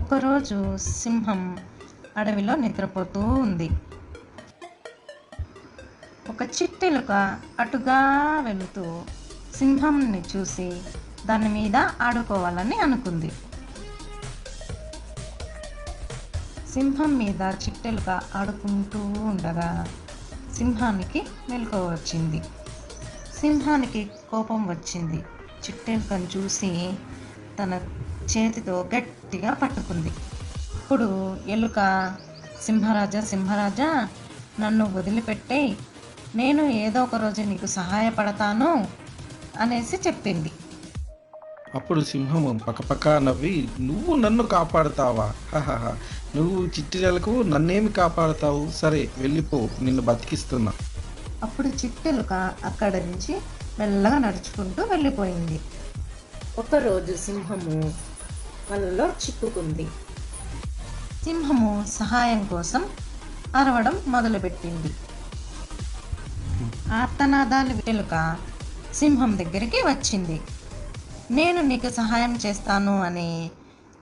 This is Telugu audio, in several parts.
ఒకరోజు సింహం అడవిలో నిద్రపోతూ ఉంది. ఒక చిట్టెలుక అటుగా వెళుతూ సింహంని చూసి దాని మీద ఆడుకోవాలని అనుకుంది. సింహం మీద చిట్టెలుక ఆడుకుంటూ ఉండగా సింహానికి మెలకువ వచ్చింది. సింహానికి కోపం వచ్చింది. చిట్టెలుకను చూసి తన చేతితో గట్టిగా పట్టుకుంది. ఇప్పుడు ఎలుక, సింహరాజా సింహరాజా, నన్ను వదిలిపెట్టేయ్, నేను ఏదో ఒక రోజు నీకు సహాయపడతాను అనేసి చెప్పింది. అప్పుడు సింహము పక్కపక్క నవ్వి, నువ్వు నన్ను కాపాడుతావా? హహహ, నువ్వు చిట్టిలకు నన్నేమి కాపాడుతావు? సరే వెళ్ళిపో, నిన్ను బతికిస్తున్నా. అప్పుడు చిట్టెలుక అక్కడి నుంచి మెల్లగా నడుచుకుంటూ వెళ్ళిపోయింది. ఒకరోజు సింహము వలలో చిక్కుకుంది. సింహము సహాయం కోసం అరవడం మొదలుపెట్టింది. ఆర్తనాదాలు ఎలుక సింహం దగ్గరికి వచ్చింది. నేను నీకు సహాయం చేస్తాను అని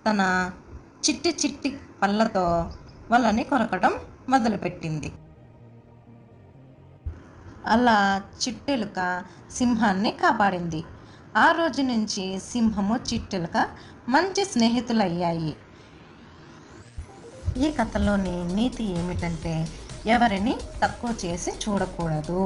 తన చిట్టి చిట్టి పళ్ళతో వలని కొరకడం మొదలుపెట్టింది. అలా చిట్టెలుక సింహాన్ని కాపాడింది. ఆ రోజు నుంచి సింహము, చిట్టెలుక మంచి స్నేహితులయ్యాయి. ఈ కథలోని నీతి ఏమిటంటే ఎవరిని తక్కువ చేసి చూడకూడదు.